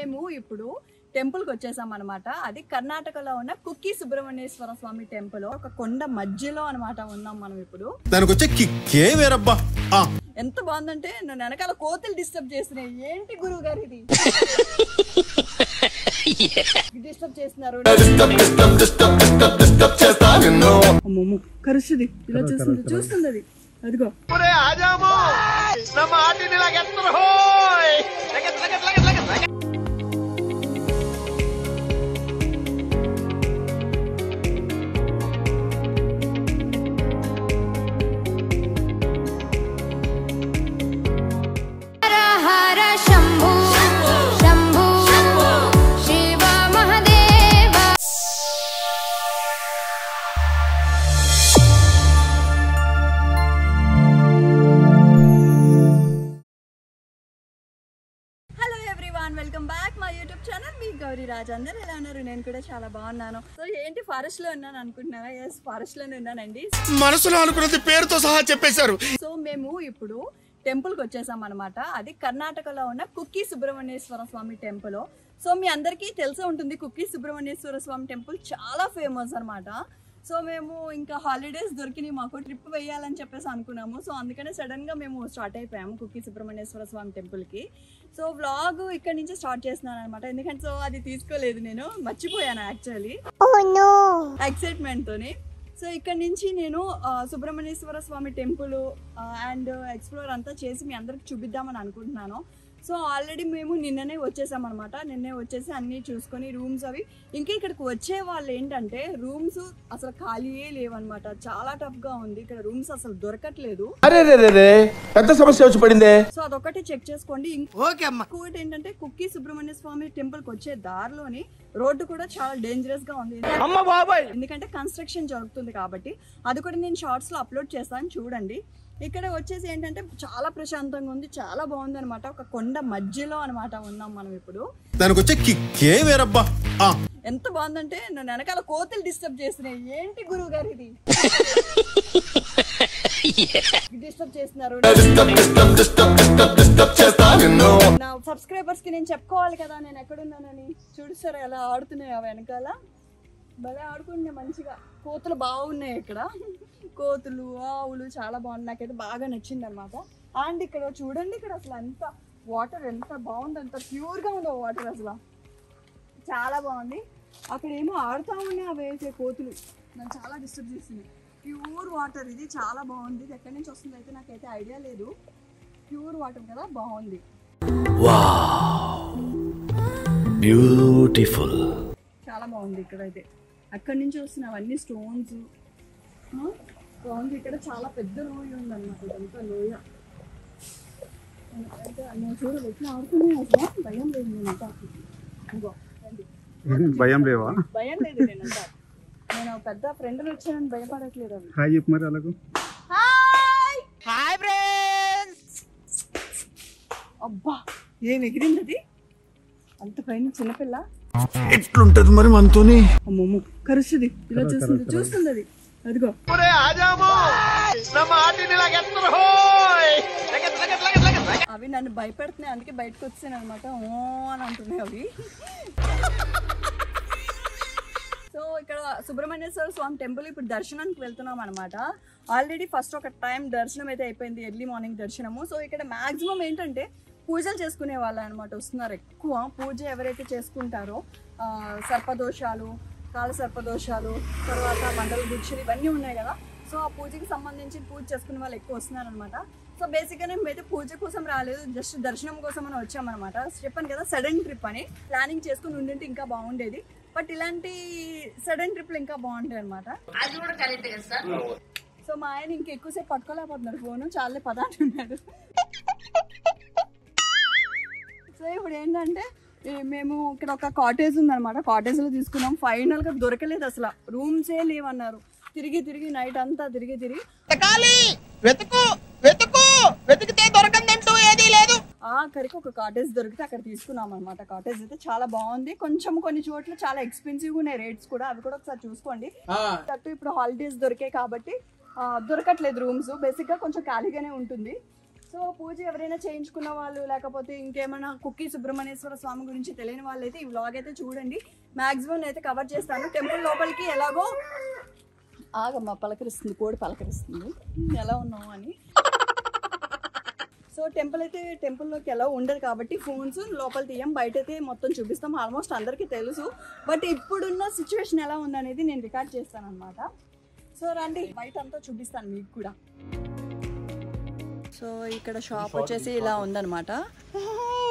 మేము ఇప్పుడు టెంపుల్ కి వచ్చేసాం అన్నమాట. అది కర్ణాటకలో ఉన్న కుక్కి సుబ్రహ్మణ్యేశ్వర స్వామి టెంపుల్. ఒక కొండ మధ్యలో అన్నమాట ఉన్నాం మనం ఇప్పుడు. దానికి వచ్చే కిక్కే వేరబ్బా. ఎంత బాగుందంటే నన్ను వెనకాల కోతులు డిస్టర్బ్ చేస్తున్నాయి. ఏంటి గురువు గారు ఇది డిస్టర్బ్ చేస్తున్నారు? కరుస్తుంది, ఇలా చూస్తుంది అది. అదిగో welcome back my YouTube channel మీ గౌరీ రాజ్. అందరూ ఎలా ఉన్నారు? నేను కూడా చాలా బాగున్నాను. సో ఏంటి ఫారెస్ట్ లో ఉన్నాను అనుకుంటున్నారా? ఎస్, ఫారెస్ట్ లోనే ఉన్నానండి. మనసులో అనుకున్నది పేరుతో సహా చెప్పేశారు. సో మేము ఇప్పుడు టెంపుల్ కి వచ్చేసాం అనమాట. అది కర్ణాటకలో ఉన్న కుక్కి సుబ్రహ్మణ్యేశ్వర స్వామి టెంపుల్. సో మీ అందరికీ తెలిసే ఉంటుంది, కుక్కి సుబ్రహ్మణ్యేశ్వర స్వామి టెంపుల్ చాలా ఫేమస్ అనమాట. సో మేము ఇంకా హాలిడేస్ దొరికినాయి, మాకు ట్రిప్ వేయాలని చెప్పేసి అనుకున్నాము. సో అందుకనే సడన్ గా మేము స్టార్ట్ అయిపోయాము కుక్కి సుబ్రహ్మణ్యేశ్వర స్వామి టెంపుల్ కి. సో వ్లాగ్ ఇక్కడ నుంచి స్టార్ట్ చేస్తున్నాను అనమాట. ఎందుకంటే సో అది తీసుకోలేదు, నేను మర్చిపోయాను యాక్చువల్లీ ఎక్సైట్మెంట్ తోని. సో ఇక్కడ నుంచి నేను Subrahmanyeswara Swamy temple and explore అంతా చేసి మీ అందరికి చూపిద్దామని అనుకుంటున్నాను. సో ఆల్రెడీ మేము నిన్ననే వచ్చేసాం అనమాట. నిన్నే వచ్చేసి అన్నీ చూసుకొని రూమ్స్ అవి, ఇంకా ఇక్కడికి వచ్చే వాళ్ళు ఏంటంటే రూమ్స్ అసలు ఖాళీయే లేవన్నమాట. చాలా టఫ్ గా ఉంది ఇక్కడ, రూమ్స్ అసలు దొరకట్లేదు. పెద్ద సమస్య వచ్చి పడిందే. సో అదొకటి చెక్ చేసుకోండి. ఇంకోటి ఏంటంటే కుక్కి సుబ్రహ్మణ్య స్వామి టెంపుల్ కి వచ్చే దారిలోని రోడ్డు కూడా చాలా డేంజరస్ గా ఉంది, ఎందుకంటే కన్స్ట్రక్షన్ జరుగుతుంది కాబట్టి. అది కూడా నేను షార్ట్స్ లో అప్లోడ్ చేస్తాను, చూడండి. ఇక్కడ వచ్చేసి ఏంటంటే చాలా ప్రశాంతంగా ఉంది, చాలా బాగుంది అనమాట. ఒక కొండ మధ్యలో అనమాట ఉన్నాం మనం ఇప్పుడు. దానికి వచ్చే కిక్కే వేరబ్బా. ఎంత బాగుందంటే నన్ను వెనకాల కోతులు డిస్టర్బ్ చేస్తున్నాయి. ఏంటి గురువు గారు ఇది డిస్టర్బ్ చేస్తున్నారు? నా సబ్స్క్రైబర్స్ కి నేను చెప్పుకోవాలి కదా నేను ఎక్కడున్నానని. చూడుసారా ఎలా ఆడుతున్నాయి వెనకాల, భలే ఆడుకుంటున్నాయి మంచిగా. కోతులు బాగున్నాయి ఇక్కడ, కోతులు ఆవులు చాలా బాగుంది. నాకైతే బాగా నచ్చింది అనమాట. అండ్ ఇక్కడ చూడండి, ఇక్కడ అసలు అంత వాటర్ ఎంత బాగుంది, అంత ప్యూర్ గా ఉంది వాటర్, అసలు చాలా బాగుంది. అక్కడ ఏమో ఆడుతూ ఉన్నాయి అవి వేసే కోతులు, నన్ను చాలా డిస్టర్బ్ చేస్తున్నాయి. ప్యూర్ వాటర్ ఇది, చాలా బాగుంది. ఇది ఎక్కడి నుంచి వస్తుంది అయితే నాకైతే ఐడియా లేదు. ప్యూర్ వాటర్ కదా, బాగుంది. బ్యూటిఫుల్, చాలా బాగుంది. ఇక్కడైతే అక్కడి నుంచి వస్తున్నాయి అవన్నీ స్టోన్స్, బాగుంది. ఇక్కడ చాలా పెద్ద లోయ ఉందన్నమాట, ఇదంతా లోయ. నేను చూడాలి ఎట్లా ఆడుతున్నాయి, అసలు భయం లేదు. నేనంతా భయం లేవా? భయం లేదు, నేనంతా నేను పెద్ద ఫ్రెండ్లు వచ్చానని భయపడట్లేదు. అవి హాయ్ చెప్పు మరి అలాగూ. Hi friends. అబ్బా ఏం ఎగిరింది అది, అంత పైన చిన్నపిల్ల. ఎట్లుంటది మరి మనతోని? అమ్మమ్మ కరుస్తుంది, ఇలా చూస్తుంది అది. అదిగో అవి నన్ను భయపెడుతున్నాయి, అందుకే బయటకు వచ్చాను అనమాట. ఓ అని అంటున్నాయి అవి. సో ఇక్కడ సుబ్రహ్మణ్యేశ్వర స్వామి టెంపుల్ ఇప్పుడు దర్శనానికి వెళ్తున్నాం అనమాట. ఆల్రెడీ ఫస్ట్ ఒక టైం దర్శనం అయితే అయిపోయింది, ఎర్లీ మార్నింగ్ దర్శనము. సో ఇక్కడ మాక్సిమం ఏంటంటే పూజలు చేసుకునే వాళ్ళు అనమాట వస్తున్నారు ఎక్కువ. పూజ ఎవరైతే చేసుకుంటారో సర్పదోషాలు, కాల సర్పదోషాలు, తర్వాత మండల దీక్షలు ఇవన్నీ ఉన్నాయి కదా. సో ఆ పూజకి సంబంధించి పూజ చేసుకునే వాళ్ళు ఎక్కువ వస్తున్నారు అనమాట. సో బేసిక్గా మేమైతే పూజ కోసం రాలేదు, జస్ట్ దర్శనం కోసం అని వచ్చామన్నమాట. చెప్పాను కదా సడన్ ట్రిప్ అని, ప్లానింగ్ చేసుకుని ఉండింటే ఇంకా బాగుండేది. బట్ ఇలాంటి సడన్ ట్రిప్లు ఇంకా బాగుంటాయి అనమాట. సో మా ఆయన ఇంకా ఎక్కువసేపు పట్టుకోలేకపోతున్నారు ఫోను, చాలే పద అంటున్నాడు. సో ఇప్పుడు ఏంటంటే మేము ఇక్కడ ఒక కాటేజ్ ఉందన్నమాట, కాటేజ్ లో తీసుకున్నాం. ఫైనల్ గా దొరకలేదు, అసలు రూమ్సే లేవన్నారు. తిరిగి నైట్ అంతా తిరిగి ఆఖరికి ఒక కాటేజ్ దొరికితే అక్కడ తీసుకున్నాం అనమాట. కాటేజ్ అయితే చాలా బాగుంది. కొంచెం కొన్ని చోట్ల చాలా ఎక్స్పెన్సివ్ ఉన్నాయి రేట్స్ కూడా, అవి కూడా ఒకసారి చూసుకోండి. అటు ఇప్పుడు హాలిడేస్ దొరికాయి కాబట్టి దొరకట్లేదు రూమ్స్, బేసిక్ గా కొంచెం ఖాళీగానే ఉంటుంది. సో పూజ ఎవరైనా చేయించుకున్న వాళ్ళు లేకపోతే ఇంకేమైనా కుక్కీ సుబ్రహ్మణ్యేశ్వర స్వామి గురించి తెలియని వాళ్ళు అయితే ఈ వ్లాగ్ అయితే చూడండి. మ్యాక్సిమం అయితే కవర్ చేస్తాను. టెంపుల్ లోపలికి ఎలాగో ఆగమ్మ పలకరిస్తుంది, కోడి పలకరిస్తుంది ఎలా ఉన్నావు అని. సో టెంపుల్లోకి ఎలా ఉండదు కాబట్టి ఫోన్స్ లోపల తీయం, బయట అయితే మొత్తం చూపిస్తాం. ఆల్మోస్ట్ అందరికీ తెలుసు, బట్ ఇప్పుడున్న సిచ్యువేషన్ ఎలా ఉందనేది నేను రికార్డ్ చేస్తాను అనమాట. సో రండి బయట అంతా చూపిస్తాను మీకు కూడా. సో ఇక్కడ షాప్ వచ్చేసి ఇలా ఉందన్నమాట.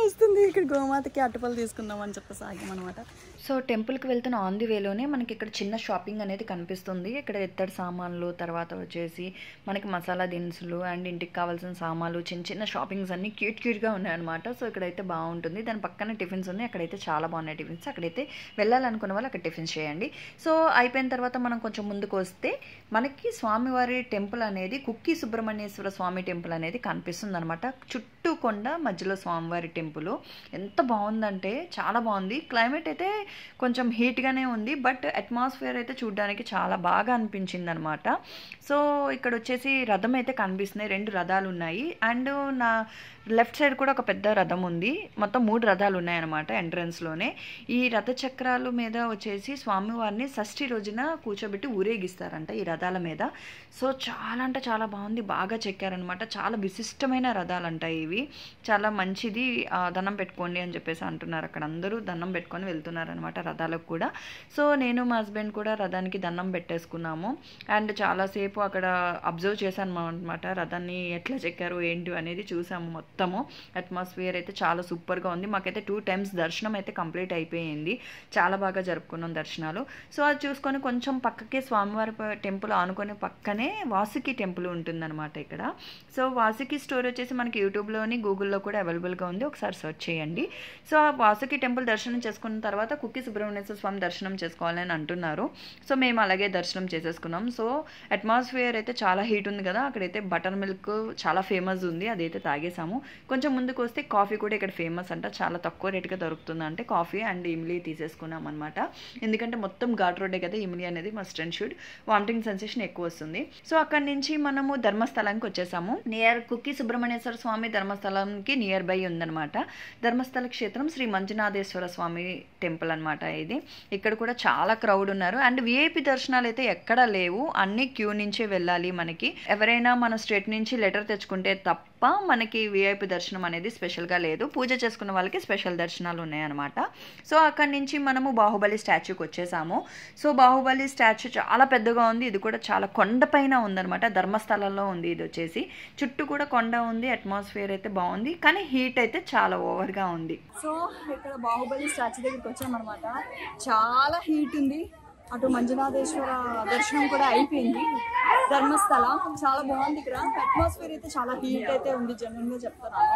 వస్తుంది ఇక్కడ గోమాతకి అట్టపళ్ళు తీసుకుందాం అని చెప్పి సాగామన్నమాట. సో టెంపుల్కి వెళ్తున్న ఆన్ ది వేలోనే మనకి ఇక్కడ చిన్న షాపింగ్ అనేది కనిపిస్తుంది. ఇక్కడ ఎత్తడి సామాన్లు, తర్వాత వచ్చేసి మనకి మసాలా దినుసులు అండ్ ఇంటికి కావాల్సిన సామాన్లు, చిన్న చిన్న షాపింగ్స్ అన్నీ క్యూట్గా ఉన్నాయన్నమాట. సో ఇక్కడైతే బాగుంటుంది. దాని పక్కన టిఫిన్స్ ఉన్నాయి, అక్కడైతే చాలా బాగున్నాయి టిఫిన్స్. అక్కడైతే వెళ్ళాలనుకున్న వాళ్ళు అక్కడ టిఫిన్స్ చేయండి. సో అయిపోయిన తర్వాత మనం కొంచెం ముందుకు వస్తే మనకి స్వామివారి టెంపుల్ అనేది కుక్కీ సుబ్రహ్మణ్యేశ్వర స్వామి టెంపుల్ అనేది కనిపిస్తుంది అనమాట. చుట్టూ కొండ మధ్యలో స్వామివారి టెంపుల్. ఎంత బాగుందంటే చాలా బాగుంది. క్లైమేట్ అయితే కొంచెం హీట్గానే ఉంది, బట్ అట్మాస్ఫియర్ అయితే చూడడానికి చాలా బాగా అనిపించింది అనమాట. సో ఇక్కడ వచ్చేసి రథం అయితే కనిపిస్తున్నాయి, 2 రథాలు ఉన్నాయి. అండ్ నా లెఫ్ట్ సైడ్ కూడా ఒక పెద్ద రథం ఉంది. మొత్తం 3 రథాలు ఉన్నాయన్నమాట ఎంట్రన్స్లోనే. ఈ రథ చక్రాల మీద వచ్చేసి స్వామివారిని షష్ఠి రోజున కూర్చోబెట్టి ఊరేగిస్తారంట ఈ రథాల మీద. సో చాలా అంటే చాలా బాగుంది, బాగా చెక్కారనమాట. చాలా విశిష్టమైన రథాలంట ఇవి. చాలా మంచిది, దండం పెట్టుకోండి అని చెప్పేసి అంటున్నారు. అక్కడ అందరూ దండం పెట్టుకొని వెళ్తున్నారనమాట రథాలకు కూడా. సో నేను మా హస్బెండ్ కూడా రథానికి దండం పెట్టేసుకున్నాము. అండ్ చాలాసేపు అక్కడ అబ్జర్వ్ చేశాను అనమాట, రథాన్ని ఎట్లా చెక్కారు ఏంటి అనేది చూసాము. మొత్తము అట్మాస్ఫియర్ అయితే చాలా సూపర్గా ఉంది. మాకైతే 2 times దర్శనం అయితే కంప్లీట్ అయిపోయింది. చాలా బాగా జరుపుకున్నాం దర్శనాలు. సో అది చూసుకొని కొంచెం పక్కకే స్వామివారి టెంపుల్ ఆనుకునే పక్కనే వాసుకి టెంపుల్ ఉంటుందన్నమాట ఇక్కడ. సో వాసుకి స్టోర్ వచ్చేసి మనకి యూట్యూబ్లోని గూగుల్లో కూడా అవైలబుల్గా ఉంది, ఒకసారి సెర్చ్ చేయండి. సో ఆ వాసుకి టెంపుల్ దర్శనం చేసుకున్న తర్వాత కుక్కీ సుబ్రహ్మణ్యేశ్వర స్వామి దర్శనం చేసుకోవాలని అంటున్నారు. సో మేము అలాగే దర్శనం చేసేసుకున్నాం. సో అట్మాస్ఫియర్ అయితే చాలా హీట్ ఉంది కదా, అక్కడైతే బటర్ మిల్క్ చాలా ఫేమస్ ఉంది, అదైతే తాగేసాము. కొంచెం ముందుకు వస్తే కాఫీ కూడా ఇక్కడ ఫేమస్ అంట, చాలా తక్కువ రేటుగా దొరుకుతుంది. అంటే కాఫీ అండ్ ఇమ్లీ తీసేసుకున్నాం అనమాట. ఎందుకంటే మొత్తం ఘాట్ రోడ్డే కదా, ఇమ్లీ అనేది must and should. Vomiting sensation ఎక్కువ వస్తుంది. సో అక్కడి నుంచి మనము ధర్మస్థలానికి వచ్చేసాము. నియర్ కుక్కీ సుబ్రహ్మణ్యేశ్వర స్వామి ధర్మస్థలంకి నియర్ బై ఉందన్నమాట. ధర్మస్థల క్షేత్రం శ్రీ మంజునాథేశ్వర స్వామి టెంపుల్ అనమాట ఇది. ఇక్కడ కూడా చాలా క్రౌడ్ ఉన్నారు. అండ్ విఐపి దర్శనాలు అయితే ఎక్కడా లేవు, అన్ని క్యూ నుంచే వెళ్ళాలి. మనకి ఎవరైనా మన స్టేట్ నుంచి లెటర్ తెచ్చుకుంటే తప్ప మనకి విఐపి దర్శనం అనేది స్పెషల్గా లేదు. పూజ చేసుకున్న వాళ్ళకి స్పెషల్ దర్శనాలు ఉన్నాయన్నమాట. సో అక్కడి నుంచి మనము బాహుబలి స్టాచ్యూకి వచ్చేసాము. సో బాహుబలి స్టాచ్యూ చాలా పెద్దగా ఉంది. ఇది కూడా చాలా కొండపైన ఉందన్నమాట, ధర్మస్థలంలో ఉంది. ఇది వచ్చేసి చుట్టూ కూడా కొండ ఉంది. అట్మాస్ఫియర్ అయితే బాగుంది, కానీ హీట్ అయితే చాలా ఓవర్గా ఉంది. సో ఇక్కడ బాహుబలి స్టాచ్యూ దగ్గరికి వచ్చామన్నమాట. చాలా హీట్ ఉంది. అటు మంజునాథేశ్వర దర్శనం కూడా అయిపోయింది. ధర్మస్థల చాలా బాగుంది. ఇక్కడ అట్మాస్ఫియర్ అయితే చాలా హీట్ అయితే ఉంది, జనరల్ గా చెప్తున్నాను.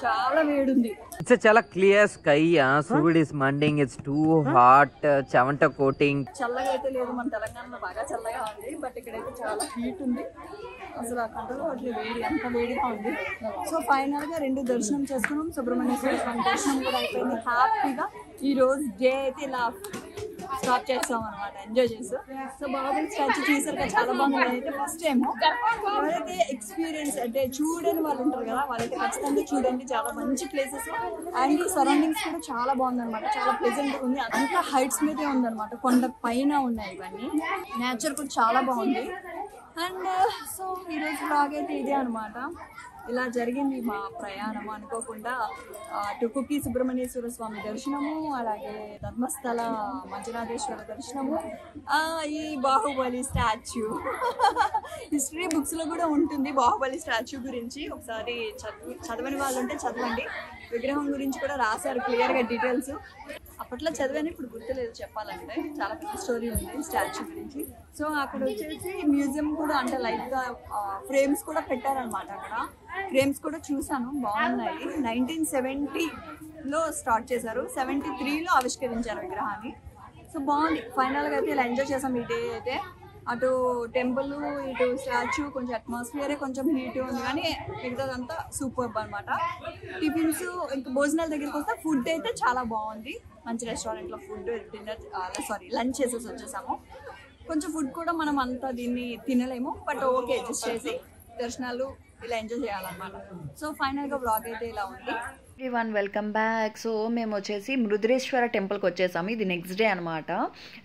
చాలా వేడి ఉంది. It's a chala clear sky. Food is manding. It's too hot. Chavanta coating. చల్లగా అయితే లేదు, మన తెలంగాణలో బాగా చల్లగా ఉంది, బట్ ఇక్కడైతే చాలా హీట్ ఉంది. అసలు ఆ కంట్రోల్ అట్లా వేడి, అంత వేడిగా ఉంది. సో ఫైనల్ గా 2 దర్శనం చేసుకున్నాం. సుబ్రహ్మణ్యేశ్వర స్వామి దర్శనం కూడా అయిపోయింది. హ్యాపీగా ఈ రోజు డే అయితే ఇలా స్టాప్ చేస్తాం అనమాట, ఎంజాయ్ చేస్తాం. సో బాహుబలి స్టాచ్యూ చూసారు కదా, చాలా బాగుంది. అయితే ఫస్ట్ టైం ఎవరైతే ఎక్స్పీరియన్స్ అంటే చూడని వాళ్ళు ఉంటారు కదా, వాళ్ళైతే ఖచ్చితంగా చూడండి. చాలా మంచి ప్లేసెస్ అండ్ సరౌండింగ్స్ కూడా చాలా బాగుంది అనమాట. చాలా ప్లెజెంట్ ఉంది. అంతా హైట్స్ మీదే ఉందన్నమాట, కొండ పైన ఉన్నాయి ఇవన్నీ. నేచర్ కూడా చాలా బాగుంది. అండ్ సో ఈరోజు లాగైతే ఇదే అనమాట. ఇలా జరిగింది మా ప్రయాణం. అనుకోకుండా అటు కుక్కీ సుబ్రహ్మణ్యేశ్వర స్వామి దర్శనము, అలాగే ధర్మస్థల మంజునాథేశ్వర దర్శనము, ఈ బాహుబలి స్టాచ్యూ. హిస్టరీ బుక్స్లో కూడా ఉంటుంది బాహుబలి స్టాచ్యూ గురించి. ఒకసారి చదవని వాళ్ళు ఉంటే చదవండి. విగ్రహం గురించి కూడా రాశారు క్లియర్గా డీటెయిల్స్. అప్పట్లో చదివాను, ఇప్పుడు గుర్తులేదు చెప్పాలంటే. చాలా పెద్ద స్టోరీ ఉంది స్టాచ్యూ గురించి. సో అక్కడ వచ్చేసి మ్యూజియం కూడా, అంటే లైట్గా ఫ్రేమ్స్ కూడా పెట్టారనమాట. అక్కడ ఫ్రేమ్స్ కూడా చూసాను, బాగున్నాయి. 1970లో స్టార్ట్ చేశారు, 73లో ఆవిష్కరించారు విగ్రహాన్ని. సో బాగుంది. ఫైనల్గా అయితే ఇలా ఎంజాయ్ చేసాం ఈ డే అయితే. అటు టెంపుల్, ఇటు స్టాచ్యూ, కొంచెం అట్మాస్ఫియరే కొంచెం హీట్ ఉంది, కానీ మిగతాదంతా సూపర్బ్ అనమాట. టిఫిన్స్ ఇంకా భోజనాల దగ్గరికి వస్తే ఫుడ్ అయితే చాలా బాగుంది. మంచి రెస్టారెంట్లో ఫుడ్, లంచ్ చేసేసి వచ్చేసాము. కొంచెం ఫుడ్ కూడా మనం అంతా దీన్ని తినలేము, బట్ ఓకే అడ్జస్ట్ చేసి దర్శనాలు ఇలా ఎంజాయ్ చేయాలన్నమాట. సో ఫైనల్గా వ్లాగ్ అయితే ఇలా ఉంది. Everyone welcome back. సో మేము వచ్చేసి మృదురేశ్వర టెంపుల్కి వచ్చేసాము. ఇది నెక్స్ట్ డే అనమాట.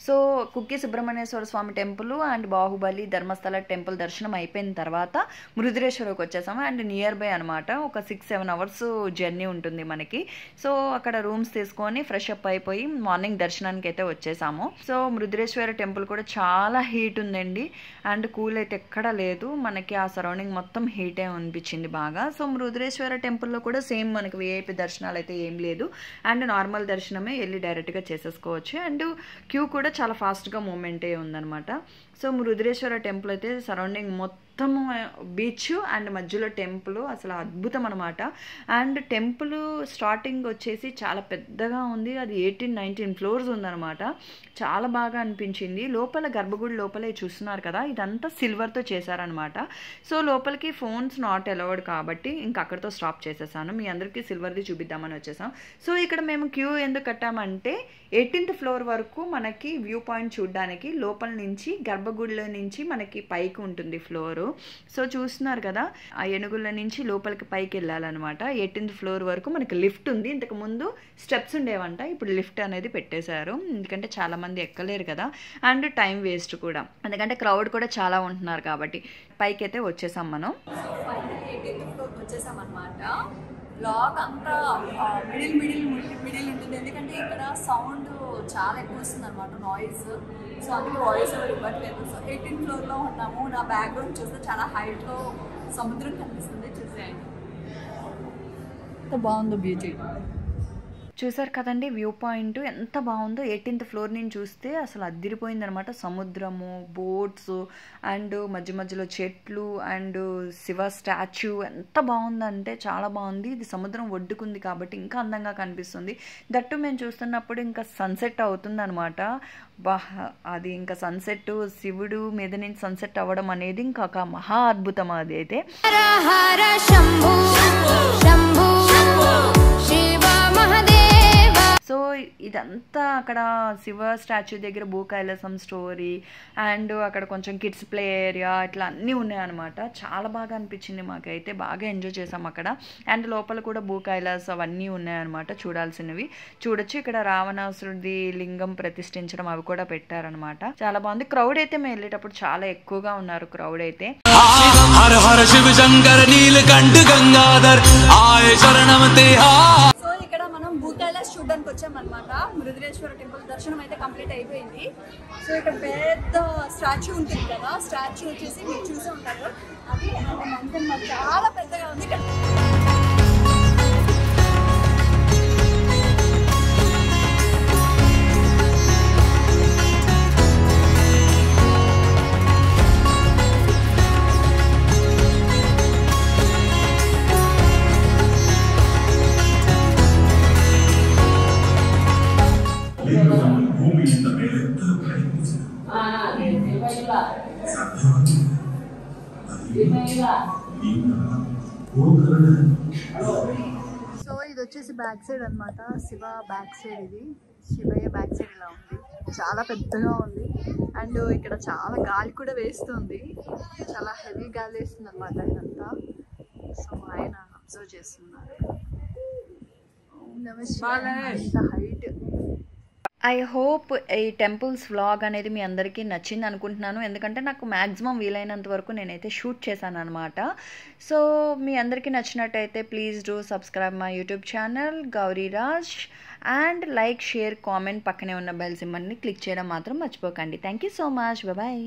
So Kukke Subrahmanyeshwara Swamy temple and Bahubali Dharmasthala temple దర్శనం అయిపోయిన తర్వాత మృదురేశ్వరకు వచ్చేసాము. అండ్ నియర్ బై అనమాట, ఒక 6-7 అవర్స్ జర్నీ ఉంటుంది మనకి. సో అక్కడ రూమ్స్ తీసుకొని ఫ్రెష్ అప్ అయిపోయి మార్నింగ్ దర్శనానికి అయితే వచ్చేసాము. సో మృదురేశ్వర టెంపుల్ కూడా చాలా హీట్ ఉందండి, అండ్ కూల్ అయితే ఎక్కడా లేదు. మనకి ఆ సరౌండింగ్ మొత్తం హీటే అనిపించింది బాగా. సో మృదురేశ్వర టెంపుల్లో కూడా సేమ్ మనకి విఐపి దర్శనాలు అయితే ఏం లేదు, అండ్ నార్మల్ దర్శనమే వెళ్ళి డైరెక్ట్గా చేసేసుకోవచ్చు. అండ్ క్యూ కూడా చాలా ఫాస్ట్గా మూమెంటే ఉందన్నమాట. సో మృదురేశ్వర టెంపుల్ అయితే సరౌండింగ్ మొత్తం బీచ్ అండ్ మధ్యలో టెంపుల్ అసలు అద్భుతం అనమాట. అండ్ టెంపుల్ స్టార్టింగ్ వచ్చేసి చాలా పెద్దగా ఉంది, అది 18-19 ఫ్లోర్స్ ఉందన్నమాట. చాలా బాగా అనిపించింది. లోపల గర్భగుడి లోపలే చూస్తున్నారు కదా, ఇదంతా సిల్వర్తో చేశారనమాట. సో లోపలికి ఫోన్స్ నాట్ అలౌడ్ కాబట్టి ఇంక అక్కడితో స్టాప్ చేసేసాను. మీ అందరికీ సిల్వర్ది చూపిద్దామని వచ్చేసాం. సో ఇక్కడ మేము క్యూ ఎందుకు కట్టామంటే 18th ఫ్లోర్ వరకు మనకి వ్యూ పాయింట్ చూడడానికి, లోపల నుంచి గర్భగుడిలో నుంచి మనకి పైకి ఉంటుంది ఫ్లోరు. సో చూస్తున్నారు కదా, ఆ ఏనుగుల నుంచి లోపలికి పైకి వెళ్ళాలన్నమాట. 18th ఫ్లోర్ వరకు మనకి లిఫ్ట్ ఉంది. ఇంతకు ముందు స్టెప్స్ ఉండేవంట, ఇప్పుడు లిఫ్ట్ అనేది పెట్టేశారు. ఎందుకంటే చాలా మంది ఎక్కలేరు కదా, అండ్ టైం వేస్ట్ కూడా, ఎందుకంటే క్రౌడ్ కూడా చాలా ఉంటున్నారు కాబట్టి. పైకి అయితే వచ్చేసాం మనం. 18th ఫ్లోర్కి వచ్చేసాం అనమాట. బ్లాగ్ అంతా మిడిల్ ఉంటుంది, ఎందుకంటే ఇక్కడ సౌండ్ చాలా ఎక్కువ వస్తుంది అనమాట, నాయిస్. సో అందుకే వాయిస్ ఎవరు ఇవ్వట్లేదు. సో 18th ఫ్లోర్లో ఉన్నాము. నా బ్యాక్గ్రౌండ్ చూస్తే చాలా హైట్లో సముద్రం కనిపిస్తుంది. చూసేయండి ఎంత బాగుందో బ్యూటీ. చూసారు కదండి వ్యూ పాయింట్ ఎంత బాగుందో. 18th ఫ్లోర్ నుంచి చూస్తే అసలు అద్దిరిపోయిందనమాట. సముద్రము, బోట్స్, అండ్ మధ్య మధ్యలో చెట్లు, అండ్ శివ స్టాచ్యూ ఎంత బాగుందంటే చాలా బాగుంది. ఇది సముద్రం ఒడ్డుకుంది కాబట్టి ఇంకా అందంగా కనిపిస్తుంది. దట్టు మేము చూస్తున్నప్పుడు ఇంకా సన్సెట్ అవుతుంది అనమాట. అది ఇంకా సన్సెట్, శివుడు మీద నుంచి సన్సెట్ అవ్వడం అనేది ఇంకా ఒక మహా అద్భుతం. అది అయితే సో ఇదంతా అక్కడ శివ స్టాచ్యూ దగ్గర భూ కైలాసం స్టోరీ, అండ్ అక్కడ కొంచెం కిడ్స్ ప్లే ఏరియా, ఇట్లా అన్నీ ఉన్నాయన్నమాట. చాలా బాగా అనిపించింది మాకైతే, బాగా ఎంజాయ్ చేసాం అక్కడ. అండ్ లోపల కూడా భూ కైలాస్ అవన్నీ ఉన్నాయన్నమాట, చూడాల్సినవి చూడొచ్చు. ఇక్కడ రావణాసురుడి లింగం ప్రతిష్ఠించడం అవి కూడా పెట్టారనమాట. చాలా బాగుంది. క్రౌడ్ అయితే మేము వెళ్ళేటప్పుడు చాలా ఎక్కువగా ఉన్నారు క్రౌడ్ అయితే. హర హర శివ శంకర నీలకంఠ గంగాధర్ ఆయ శరణం తేహా. సో ఇక్కడ మనం భూ కైలాస్ చూడడానికి వచ్చామన్నమాట. మృదురేశ్వర టెంపుల్ దర్శనం అయితే కంప్లీట్ అయిపోయింది. సో ఇక్కడ పెద్ద స్టాచ్యూ ఉంటుంది కదా, స్టాచ్యూ వచ్చేసి మీరు చూసే ఉంటారు. అది మంచం చాలా పెద్దగా ఉంది ఇక్కడ. సో ఇది వచ్చేసి బ్యాక్ సైడ్ అనమాట, శివ బ్యాక్ సైడ్. ఇది శివయ్య బ్యాక్ సైడ్ ఇలా ఉంది, చాలా పెద్దగా ఉంది. అండ్ ఇక్కడ చాలా గాలి కూడా వేస్తుంది, చాలా హెవీ గాలి వేస్తుంది అనమాట ఇదంతా. సో ఆయన అబ్జర్వ్ చేస్తున్నారు. హైట్. ఐ హోప్ ఈ టెంపుల్స్ వ్లాగ్ అనేది మీ అందరికీ నచ్చింది అనుకుంటున్నాను, ఎందుకంటే నాకు మ్యాక్సిమం వీలైనంత వరకు నేనైతే షూట్ చేశాను అనమాట. సో మీ అందరికీ నచ్చినట్టయితే please do subscribe my YouTube channel Gauriraj, and like, share, comment, పక్కనే ఉన్న బెల్ సింబల్ని క్లిక్ చేయడం మాత్రం మర్చిపోకండి. Thank you so much. Bye.